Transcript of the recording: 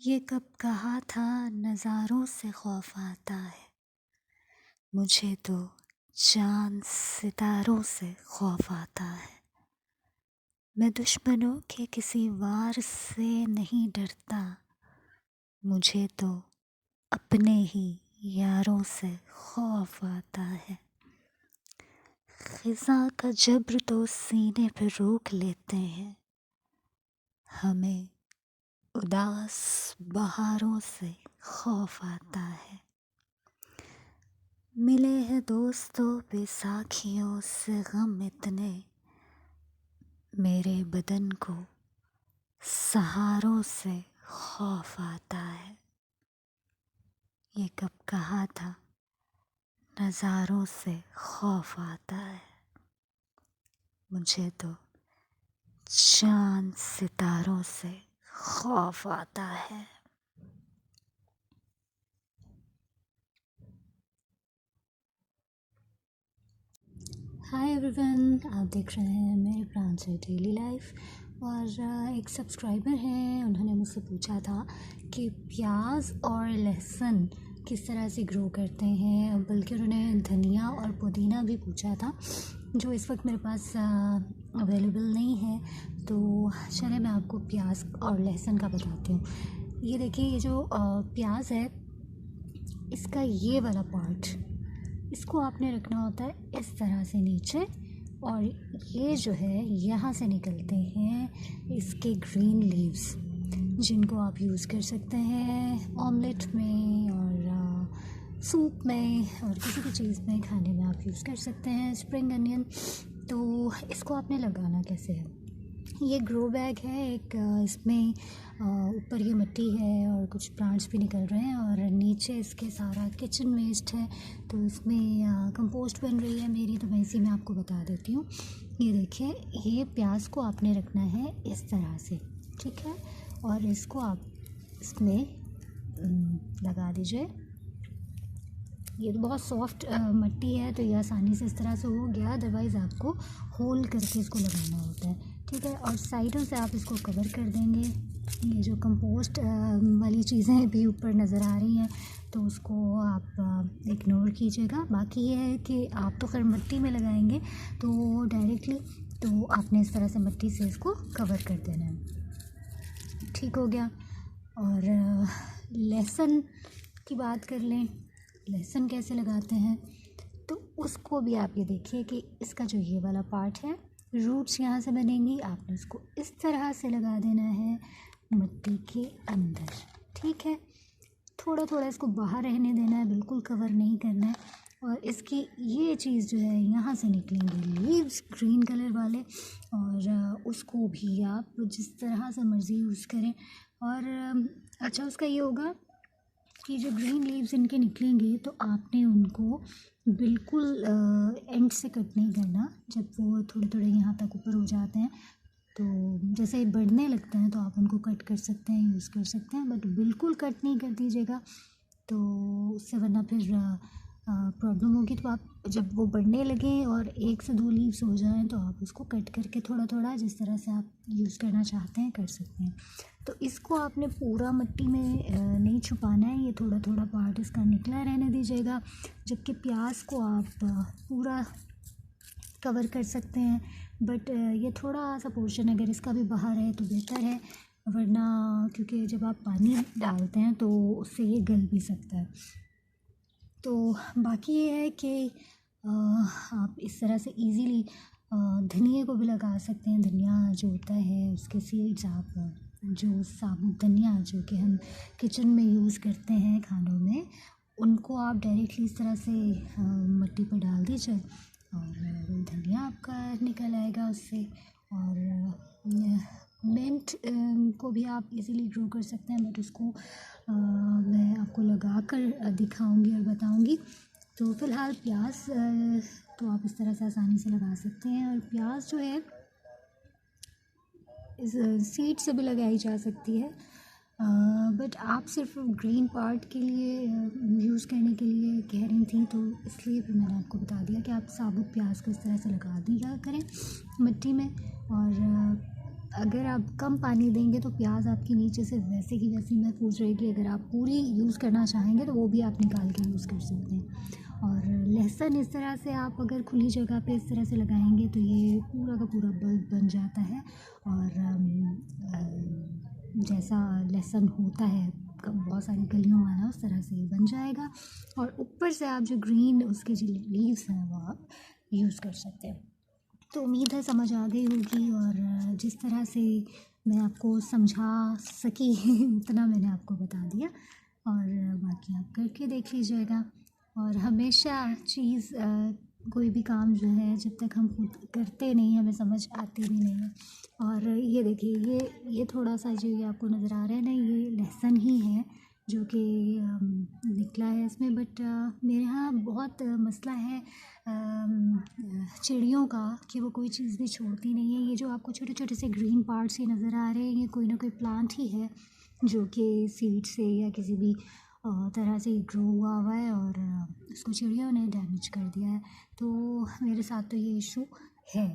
ये कब कहा था नज़ारों से खौफ आता है। मुझे तो चाँद सितारों से खौफ आता है। मैं दुश्मनों के किसी वार से नहीं डरता। मुझे तो अपने ही यारों से खौफ आता है। ख़िज़ा का जब्र तो सीने पे रोक लेते हैं। हमें उदास बहारों से खौफ आता है। मिले हैं दोस्तों बेसाखियों से गम इतने, मेरे बदन को सहारों से खौफ आता है। ये कब कहा था नज़ारों से खौफ आता है। मुझे तो चाँद सितारों से खौफ आता है। हाय एवरीवन, आप देख रहे हैं मेरे प्राण से डेली लाइफ। और एक सब्सक्राइबर हैं, उन्होंने मुझसे पूछा था कि प्याज और लहसुन किस तरह से ग्रो करते हैं, बल्कि उन्होंने धनिया और पुदीना भी पूछा था, जो इस वक्त मेरे पास अवेलेबल नहीं है। तो चलिए मैं आपको प्याज और लहसुन का बताती हूँ। ये देखिए, ये जो प्याज है, इसका ये वाला पार्ट, इसको आपने रखना होता है इस तरह से नीचे, और ये जो है यहाँ से निकलते हैं इसके ग्रीन लीव्स, जिनको आप यूज़ कर सकते हैं ऑमलेट में और सूप में और किसी भी चीज़ में खाने में आप यूज़ कर सकते हैं। स्प्रिंग अनियन, तो इसको आपने लगाना कैसे है, ये ग्रो बैग है एक, इसमें ऊपर ये मिट्टी है और कुछ प्लांट्स भी निकल रहे हैं, और नीचे इसके सारा किचन वेस्ट है। तो इसमें कंपोस्ट बन रही है मेरी, तो मैं इसी में आपको बता देती हूँ। ये देखिए, ये प्याज को आपने रखना है इस तरह से, ठीक है, और इसको आप इसमें लगा दीजिए। ये तो बहुत सॉफ्ट मिट्टी है, तो ये आसानी से इस तरह से हो गया, अदरवाइज़ आपको होल करके इसको लगाना होता है, ठीक है। और साइडों से आप इसको कवर कर देंगे। ये जो कंपोस्ट वाली चीज़ें भी ऊपर नज़र आ रही हैं, तो उसको आप इग्नोर कीजिएगा। बाकी ये है कि आप तो खैर मिट्टी में लगाएंगे, तो डायरेक्टली तो आपने इस तरह से मिट्टी से इसको कवर कर देना है, ठीक हो गया। और लहसुन की बात कर लें, लहसुन कैसे लगाते हैं, तो उसको भी आप ये देखिए कि इसका जो ये वाला पार्ट है, रूट्स यहाँ से बनेंगी, आपने उसको इस तरह से लगा देना है मिट्टी के अंदर, ठीक है। थोड़ा थोड़ा इसको बाहर रहने देना है, बिल्कुल कवर नहीं करना है। और इसकी ये चीज़ जो है, यहाँ से निकलेंगे लीव्स ग्रीन कलर वाले, और उसको भी आप जिस तरह से मर्ज़ी यूज़ करें। और अच्छा, उसका ये होगा कि जो ग्रीन लीव्स इनके निकलेंगे, तो आपने उनको बिल्कुल एंड से कट नहीं करना। जब वो थोड़े थोड़े यहाँ तक ऊपर हो जाते हैं, तो जैसे बढ़ने लगते हैं, तो आप उनको कट कर सकते हैं, यूज़ कर सकते हैं, बट बिल्कुल कट नहीं कर दीजिएगा, तो उससे वरना फिर प्रॉब्लम होगी। तो आप जब वो बढ़ने लगें और 1 से 2 लीव्स हो जाएं, तो आप उसको कट करके थोड़ा थोड़ा जिस तरह से आप यूज़ करना चाहते हैं कर सकते हैं। तो इसको आपने पूरा मिट्टी में नहीं छुपाना है, ये थोड़ा थोड़ा पार्ट इसका निकला रहने दीजिएगा। जबकि प्याज को आप पूरा कवर कर सकते हैं, बट ये थोड़ा सा पोर्शन अगर इसका भी बाहर है तो बेहतर है, वरना क्योंकि जब आप पानी डालते हैं तो उससे ये गल भी सकता है। तो बाकी ये है कि आप इस तरह से इजीली धनिया को भी लगा सकते हैं। धनिया जो होता है, उसके सीड्स आप जो साबुत धनिया जो कि हम किचन में यूज़ करते हैं खानों में, उनको आप डायरेक्टली इस तरह से मिट्टी पर डाल दीजिए, और वो धनिया आपका निकल आएगा उससे। और मिंट को भी आप इजीली ग्रो कर सकते हैं, बट उसको मैं आपको लगा कर दिखाऊंगी और बताऊंगी। तो फ़िलहाल प्याज तो आप इस तरह से आसानी से लगा सकते हैं। और प्याज जो है, इस सीड से भी लगाई जा सकती है, बट आप सिर्फ ग्रीन पार्ट के लिए यूज़ करने के लिए कह रही थी, तो इसलिए फिर मैंने आपको बता दिया कि आप साबुत प्याज को इस तरह से लगा दिया करें मिट्टी में। और अगर आप कम पानी देंगे तो प्याज आपकी नीचे से वैसे की वैसी महफूज रहेगी। अगर आप पूरी यूज़ करना चाहेंगे तो वो भी आप निकाल के यूज़ कर सकते हैं। और लहसुन इस तरह से आप अगर खुली जगह पे इस तरह से लगाएंगे तो ये पूरा का पूरा बल्ब बन जाता है। और जैसा लहसुन होता है बहुत सारी कलियों वाला, उस तरह से ये बन जाएगा। और ऊपर से आप जो ग्रीन उसके जो लीव्स हैं वो आप यूज़ कर सकते हैं। तो उम्मीद है समझ आ गई होगी, और जिस तरह से मैं आपको समझा सकी उतना मैंने आपको बता दिया। और बाकी आप करके देख लीजिएगा। और हमेशा चीज़ कोई भी काम जो है जब तक हम खुद करते नहीं हमें समझ आती भी नहीं है। और ये देखिए ये थोड़ा सा जो ये आपको नज़र आ रहा है ना, ये लहसुन ही है जो कि निकला है इसमें। बट मेरे यहाँ बहुत मसला है चिड़ियों का कि वो कोई चीज़ भी छोड़ती नहीं है। ये जो आपको छोटे छोटे से ग्रीन पार्ट्स ये नज़र आ रहे हैं, ये कोई ना कोई प्लांट ही है जो कि सीड से या किसी भी तरह से ग्रो हुआ है, और उसको चिड़ियों ने डैमेज कर दिया है। तो मेरे साथ तो ये इशू है।